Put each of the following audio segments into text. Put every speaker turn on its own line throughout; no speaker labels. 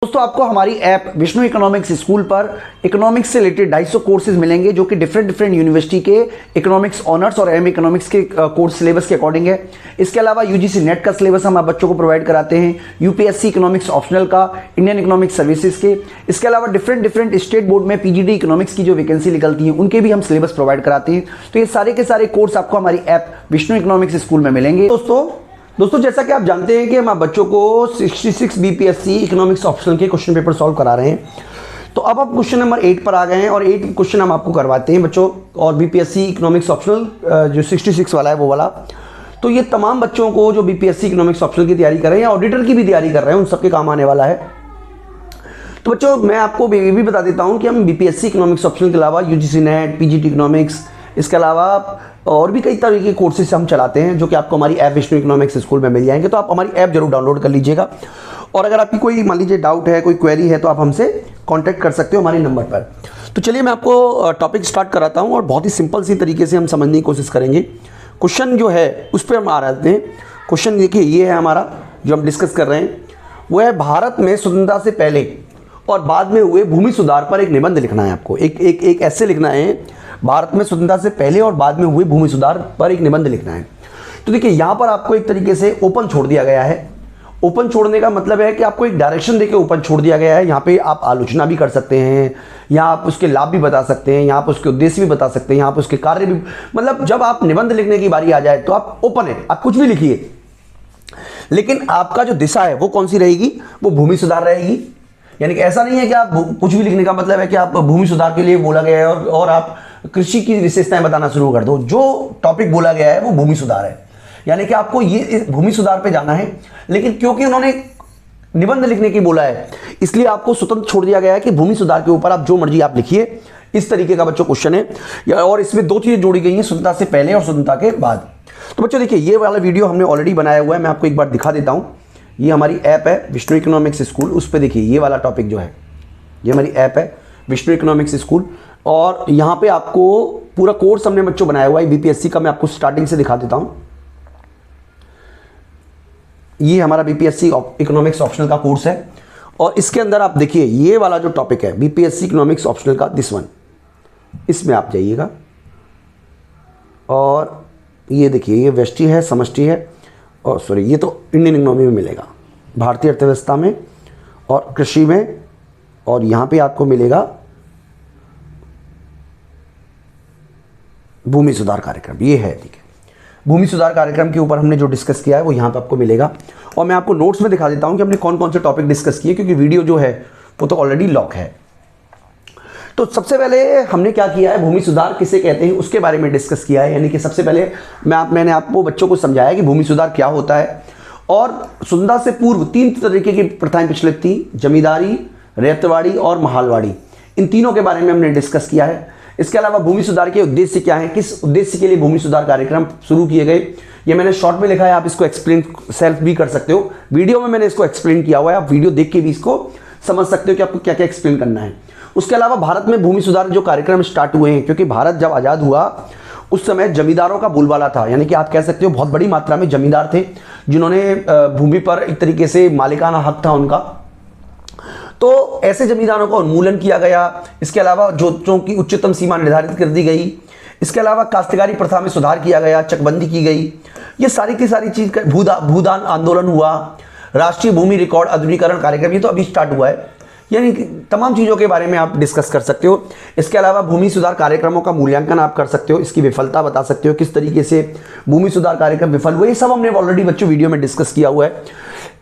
दोस्तों आपको हमारी ऐप विष्णु इकोनॉमिक्स स्कूल पर इकोनॉमिक्स से रिलेटेड 250 कोर्सेज मिलेंगे जो कि डिफरेंट यूनिवर्सिटी के इकोनॉमिक्स ऑनर्स और एम इकोनॉमिक्स के कोर्स सिलेबस के अकॉर्डिंग है। इसके अलावा यूजीसी नेट का सिलेबस हम आप बच्चों को प्रोवाइड कराते हैं, यूपीएससी इकोनॉमिक्स ऑप्शनल का, इंडियन इकोनॉमिक्स सर्विसेज के। इसके अलावा डिफरेंट स्टेट बोर्ड में पीजीडी इकोनॉमिक्स की जो वैकेंसी निकलती है उनके भी हम सिलेबस प्रोवाइड कराते हैं। तो ये सारे के सारे कोर्स आपको हमारी ऐप विष्णु इकोनॉमिक्स स्कूल में मिलेंगे। दोस्तों जैसा कि आप जानते हैं कि हम बच्चों को 66 बीपीएससी इकोनॉमिक्स ऑप्शनल के क्वेश्चन पेपर सॉल्व करा रहे हैं। तो अब आप क्वेश्चन नंबर 8 पर आ गए हैं और 8 क्वेश्चन हम आपको करवाते हैं बच्चों। और बीपीएससी इकोनॉमिक्स ऑप्शनल जो 66 वाला है वो वाला, तो ये तमाम बच्चों को जो बीपीएससी इकोनॉमिक्स ऑप्शनल की तैयारी कर रहे हैं, ऑडिटर की भी तैयारी कर रहे हैं, उन सबके काम आने वाला है। तो बच्चों मैं आपको ये भी बता देता हूँ कि हम बीपीएससी इकोनॉमिक्स ऑप्शनल के अलावा यूजीसी नेट, पीजीटी इकोनॉमिक्स, इसके अलावा और भी कई तरह के कोर्सेज हम चलाते हैं जो कि आपको हमारी ऐप विष्णु इकोनॉमिक्स स्कूल में मिल जाएंगे। तो आप हमारी ऐप जरूर डाउनलोड कर लीजिएगा। और अगर आपकी कोई मान लीजिए डाउट है, कोई क्वेरी है, तो आप हमसे कांटेक्ट कर सकते हो हमारे नंबर पर। तो चलिए मैं आपको टॉपिक स्टार्ट कराता हूं और बहुत ही सिंपल सी तरीके से हम समझने की कोशिश करेंगे। क्वेश्चन जो है उस पर हम आ रहे हैं। क्वेश्चन देखिए ये है हमारा जो हम डिस्कस कर रहे हैं, वो है भारत में स्वतंत्रता से पहले और बाद में हुए भूमि सुधार पर एक निबंध लिखना है। आपको एक ऐसे लिखना है, भारत में स्वतंत्रता से पहले और बाद में हुए भूमि सुधार पर एक निबंध लिखना है। तो देखिए यहाँ पर आपको एक तरीके से ओपन छोड़ दिया गया है। ओपन छोड़ने का मतलब है कि आपको एक डायरेक्शन देके ओपन छोड़ दिया गया है। यहाँ पे आप आलोचना भी कर सकते हैं, यहाँ आप उसके लाभ भी बता सकते हैं, यहाँ पर उसके उद्देश्य भी बता सकते हैं, यहाँ पर उसके कार्य भी, मतलब जब आप निबंध लिखने की बारी आ जाए तो आप ओपन है, आप कुछ भी लिखिए, लेकिन आपका जो दिशा है वो कौन सी रहेगी, वो भूमि सुधार रहेगी। यानी कि ऐसा नहीं है कि आप कुछ भी लिखने का मतलब है कि आप भूमि सुधार के लिए बोला गया है और आप कृषि की विशेषताएं बताना शुरू कर दो। जो टॉपिक बोला गया है वो भूमि सुधार है, यानी कि आपको ये भूमि सुधार पे जाना है। लेकिन क्योंकि उन्होंने निबंध लिखने की बोला है, इसलिए आपको स्वतंत्र छोड़ दिया गया है कि भूमि सुधार के ऊपर आप जो मर्जी आप लिखिए। इस तरीके का बच्चों क्वेश्चन है। और इसमें दो चीजें जोड़ी गई हैं, स्वतंत्रता से पहले और स्वतंत्रता के बाद। तो बच्चों देखिए ये वाला वीडियो हमने ऑलरेडी बनाया हुआ है, मैं आपको एक बार दिखा देता हूं। ये हमारी ऐप है विष्णु इकोनॉमिक्स स्कूल, उस पर देखिए ये वाला टॉपिक जो है, ये हमारी ऐप है विष्णु इकोनॉमिक्स स्कूल। और यहाँ पे आपको पूरा कोर्स हमने बच्चों बनाया हुआ है बीपीएससी का। मैं आपको स्टार्टिंग से दिखा देता हूं। ये हमारा बीपीएससी इकोनॉमिक्स ऑप्शनल का कोर्स है और इसके अंदर आप देखिए ये वाला जो टॉपिक है बीपीएससी इकोनॉमिक्स ऑप्शनल का, दिस वन, इसमें आप जाइएगा और ये देखिए ये व्यष्टि है, समष्टि है, और सॉरी ये तो इंडियन इकोनॉमी में मिलेगा, भारतीय अर्थव्यवस्था में और कृषि में। और यहाँ पे आपको मिलेगा भूमि सुधार कार्यक्रम, ये है ठीक है। भूमि सुधार कार्यक्रम के ऊपर हमने जो डिस्कस किया है वो यहाँ पे आपको मिलेगा। और मैं आपको नोट्स में दिखा देता हूँ कि हमने कौन कौन से टॉपिक डिस्कस किए, क्योंकि वीडियो जो है वो तो ऑलरेडी लॉक है। तो सबसे पहले हमने क्या किया है, भूमि सुधार किसे कहते हैं उसके बारे में डिस्कस किया है। यानी कि सबसे पहले मैंने आपको बच्चों को समझाया कि भूमि सुधार क्या होता है। और स्वतंत्रता से पूर्व 3 तरीके की प्रथाएं प्रचलित थी, जमींदारी, रैयतवाड़ी और महालवाड़ी। इन तीनों के बारे में हमने डिस्कस किया है। इसके अलावा भूमि सुधार के उद्देश्य क्या है, किस उद्देश्य के लिए भूमि सुधार कार्यक्रम शुरू किए गए, ये मैंने शॉर्ट में लिखा है, आप इसको एक्सप्लेन सेल्फ भी कर सकते हो। वीडियो में मैंने इसको एक्सप्लेन किया हुआ है, आप वीडियो देख के भी इसको समझ सकते हो कि आपको क्या क्या एक्सप्लेन करना है। उसके अलावा भारत में भूमि सुधार जो कार्यक्रम स्टार्ट हुए हैं, क्योंकि भारत जब आज़ाद हुआ उस समय जमींदारों का बोलबाला था। यानी कि आप कह सकते हो बहुत बड़ी मात्रा में जमींदार थे जिन्होंने भूमि पर एक तरीके से मालिकाना हक था उनका। तो ऐसे जमींदारों का उन्मूलन किया गया। इसके अलावा जोतों की उच्चतम सीमा निर्धारित कर दी गई। इसके अलावा काश्तकारी प्रथा में सुधार किया गया, चकबंदी की गई। ये सारी की सारी चीज, भूदान आंदोलन हुआ, राष्ट्रीय भूमि रिकॉर्ड आधुनिकीकरण कार्यक्रम, ये तो अभी स्टार्ट हुआ है। यानी कि तमाम चीज़ों के बारे में आप डिस्कस कर सकते हो। इसके अलावा भूमि सुधार कार्यक्रमों का मूल्यांकन आप कर सकते हो, इसकी विफलता बता सकते हो, किस तरीके से भूमि सुधार कार्यक्रम विफल हुए, ये सब हमने ऑलरेडी बच्चों वीडियो में डिस्कस किया हुआ है।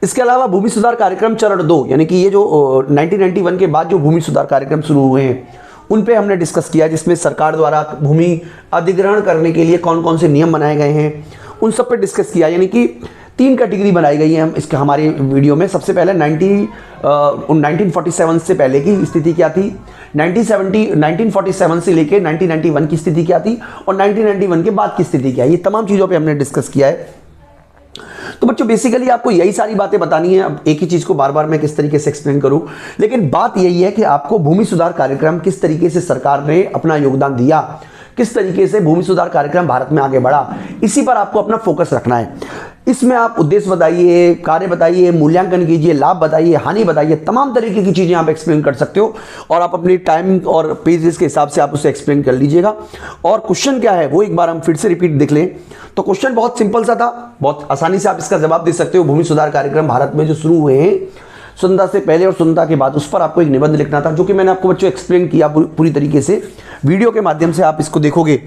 इसके अलावा भूमि सुधार कार्यक्रम चरण 2, यानी कि ये जो 1991 के बाद जो भूमि सुधार कार्यक्रम शुरू हुए हैं उन पे हमने डिस्कस किया, जिसमें सरकार द्वारा भूमि अधिग्रहण करने के लिए कौन कौन से नियम बनाए गए हैं, उन सब पे डिस्कस किया। यानी कि 3 कैटेगरी बनाई गई है हम इसके हमारे वीडियो में। सबसे पहले 1947 से पहले की स्थिति क्या थी, 1947 से लेके 1991 की स्थिति क्या थी, और 1991 के बाद की स्थिति क्या है, ये तमाम चीज़ों पे हमने डिस्कस किया है। तो बच्चों बेसिकली आपको यही सारी बातें बतानी है। अब एक ही चीज़ को बार बार मैं किस तरीके से एक्सप्लेन करूं, लेकिन बात यही है कि आपको भूमि सुधार कार्यक्रम किस तरीके से सरकार ने अपना योगदान दिया, किस तरीके से भूमि सुधार कार्यक्रम भारत में आगे बढ़ा, इसी पर आपको अपना फोकस रखना है। इसमें आप उद्देश्य बताइए, कार्य बताइए, मूल्यांकन कीजिए, लाभ बताइए, हानि बताइए, तमाम तरीके की चीज़ें आप एक्सप्लेन कर सकते हो और आप अपनी टाइम और पेजेस के हिसाब से आप उसे एक्सप्लेन कर लीजिएगा। और क्वेश्चन क्या है वो एक बार हम फिर से रिपीट देख लें। तो क्वेश्चन बहुत सिंपल सा था, बहुत आसानी से आप इसका जवाब दे सकते हो। भूमि सुधार कार्यक्रम भारत में जो शुरू हुए हैं स्वतंत्रता से पहले और स्वतंत्रता के बाद, उस पर आपको एक निबंध लिखना था, जो कि मैंने आपको बच्चों एक्सप्लेन किया पूरी तरीके से। वीडियो के माध्यम से आप इसको देखोगे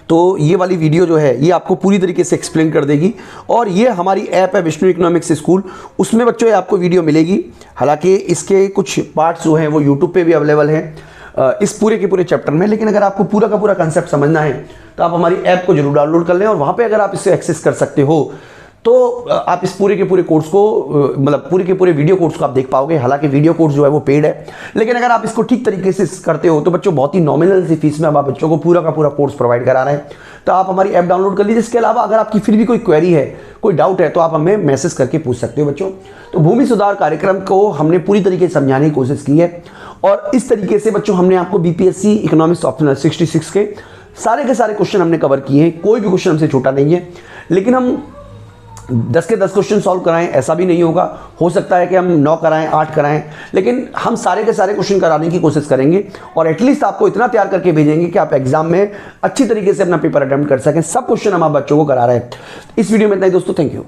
तो ये वाली वीडियो जो है ये आपको पूरी तरीके से एक्सप्लेन कर देगी। और ये हमारी ऐप है विष्णु इकोनॉमिक्स स्कूल, उसमें बच्चों ये आपको वीडियो मिलेगी। हालांकि इसके कुछ पार्ट्स जो हैं वो यूट्यूब पे भी अवेलेबल हैं इस पूरे के पूरे चैप्टर में, लेकिन अगर आपको पूरा का पूरा कंसेप्ट समझना है तो आप हमारी ऐप को जरूर डाउनलोड कर लें और वहाँ पर अगर आप इससे एक्सेस कर सकते हो तो आप इस पूरे के पूरे कोर्स को मतलब पूरे के पूरे वीडियो कोर्स को आप देख पाओगे। हालांकि वीडियो कोर्स जो है वो पेड है, लेकिन अगर आप इसको ठीक तरीके से करते हो तो बच्चों बहुत ही नॉमिनल सी फीस में अब आप बच्चों को पूरा का पूरा कोर्स प्रोवाइड करा रहे हैं। तो आप हमारी ऐप डाउनलोड कर लीजिए। इसके अलावा अगर आपकी फिर भी कोई क्वेरी है, कोई डाउट है, तो आप हमें मैसेज करके पूछ सकते हो बच्चों। तो भूमि सुधार कार्यक्रम को हमने पूरी तरीके से समझाने की कोशिश की है और इस तरीके से बच्चों हमने आपको बीपीएससी इकोनॉमिक्स ऑप्शनल 66 के सारे क्वेश्चन हमने कवर किए हैं। कोई भी क्वेश्चन हमसे छोटा नहीं है, लेकिन हम 10 के 10 क्वेश्चन सॉल्व कराएं ऐसा भी नहीं होगा। हो सकता है कि हम 9 कराएं, 8 कराएं, लेकिन हम सारे के सारे क्वेश्चन कराने की कोशिश करेंगे और एटलीस्ट आपको इतना तैयार करके भेजेंगे कि आप एग्जाम में अच्छी तरीके से अपना पेपर अटेम्प्ट कर सकें। सब क्वेश्चन हम आप बच्चों को करा रहे हैं। इस वीडियो में इतना ही दोस्तों, थैंक यू।